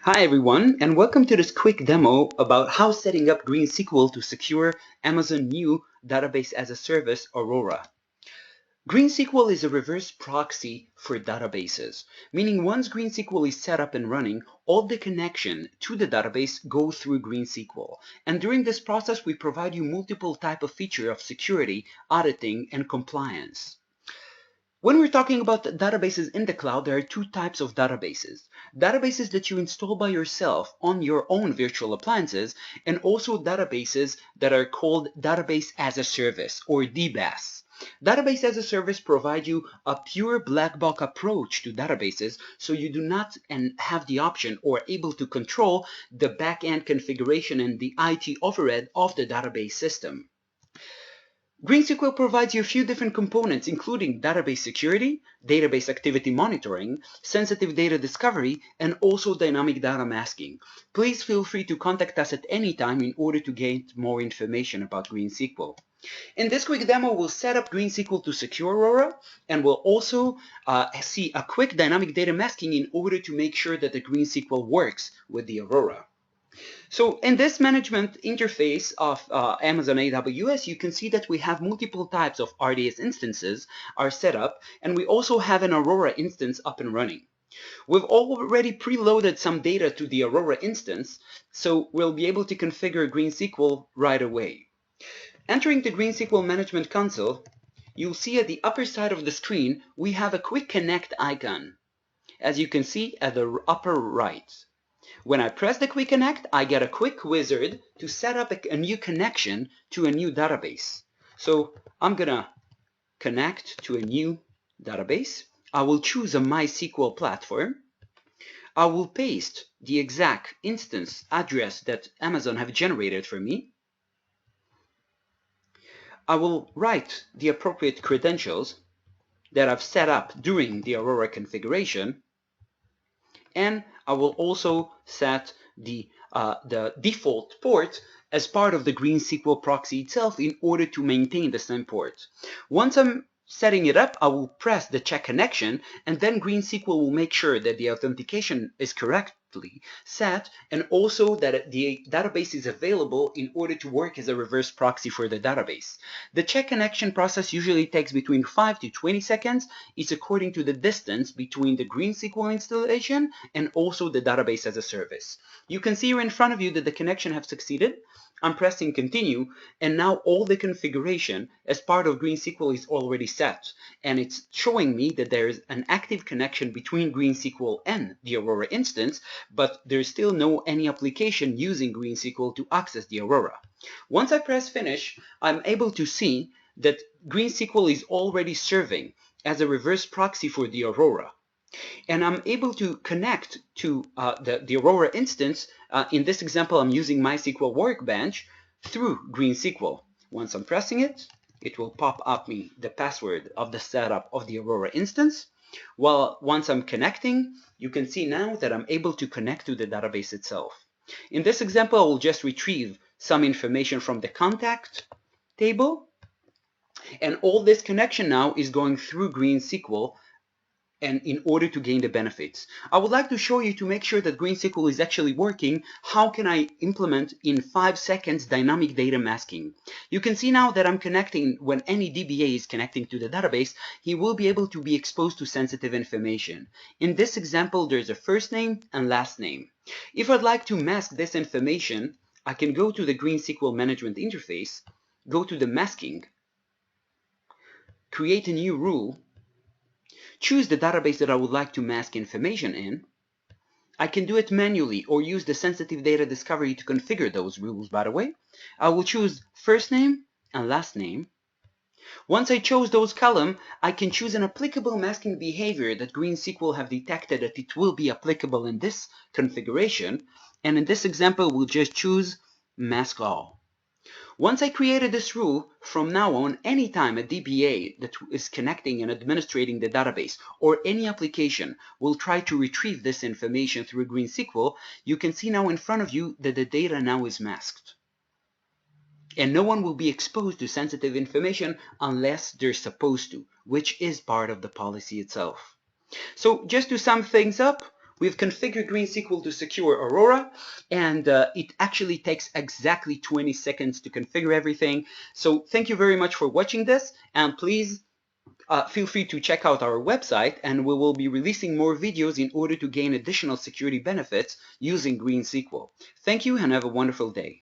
Hi everyone, and welcome to this quick demo about how setting up GreenSQL to secure Amazon new database as a service, Aurora. GreenSQL is a reverse proxy for databases, meaning once GreenSQL is set up and running, all the connection to the database go through GreenSQL. And during this process, we provide you multiple type of feature of security, auditing, and compliance. When we're talking about databases in the cloud, there are two types of databases. Databases that you install by yourself on your own virtual appliances, and also databases that are called Database as a Service, or DBaaS. Database as a Service provide you a pure black box approach to databases, so you do not have the option or able to control the back-end configuration and the IT overhead of the database system. GreenSQL provides you a few different components, including database security, database activity monitoring, sensitive data discovery, and also dynamic data masking. Please feel free to contact us at any time in order to get more information about GreenSQL. In this quick demo, we'll set up GreenSQL to secure Aurora, and we'll also see a quick dynamic data masking in order to make sure that the GreenSQL works with the Aurora. So in this management interface of Amazon AWS, you can see that we have multiple types of RDS instances are set up, and we also have an Aurora instance up and running. We've already preloaded some data to the Aurora instance, so we'll be able to configure GreenSQL right away. Entering the GreenSQL Management Console, you'll see at the upper side of the screen, we have a quick connect icon, as you can see at the upper right. When I press the Quick Connect, I get a quick wizard to set up a new connection to a new database. So I'm gonna connect to a new database. I will choose a MySQL platform. I will paste the exact instance address that Amazon have generated for me. I will write the appropriate credentials that I've set up during the Aurora configuration, and I will also set the default port as part of the GreenSQL proxy itself in order to maintain the same port. Once I'm setting it up, I will press the check connection, and then GreenSQL will make sure that the authentication is correctly set and also that the database is available in order to work as a reverse proxy for the database. The check connection process usually takes between 5 to 20 seconds. It's according to the distance between the GreenSQL installation and also the database as a service. You can see here in front of you that the connection has succeeded. I'm pressing continue, and now all the configuration as part of GreenSQL is already set, and it's showing me that there is an active connection between GreenSQL and the Aurora instance, but there's still no any application using GreenSQL to access the Aurora. Once I press finish, I'm able to see that GreenSQL is already serving as a reverse proxy for the Aurora. And I'm able to connect to the Aurora instance. In this example, I'm using MySQL Workbench through GreenSQL. Once I'm pressing it, it will pop up me the password of the setup of the Aurora instance. Well, once I'm connecting, you can see now that I'm able to connect to the database itself. In this example, I will just retrieve some information from the contact table, and all this connection now is going through GreenSQL and in order to gain the benefits. I would like to show you, to make sure that GreenSQL is actually working, how can I implement in 5 seconds dynamic data masking. You can see now that I'm connecting. When any DBA is connecting to the database, he will be able to be exposed to sensitive information. In this example, there's a first name and last name. If I'd like to mask this information, I can go to the GreenSQL management interface, go to the masking, create a new rule, choose the database that I would like to mask information in. I can do it manually or use the sensitive data discovery to configure those rules, by the way. I will choose first name and last name. Once I chose those columns, I can choose an applicable masking behavior that GreenSQL have detected that it will be applicable in this configuration. And in this example, we'll just choose mask all. Once I created this rule, from now on, anytime a DBA that is connecting and administrating the database or any application will try to retrieve this information through GreenSQL, you can see now in front of you that the data now is masked. And no one will be exposed to sensitive information unless they're supposed to, which is part of the policy itself. So just to sum things up, We've configured GreenSQL to secure Aurora, and it actually takes exactly 20 seconds to configure everything. So thank you very much for watching this, and please feel free to check out our website, and we will be releasing more videos in order to gain additional security benefits using GreenSQL. Thank you and have a wonderful day.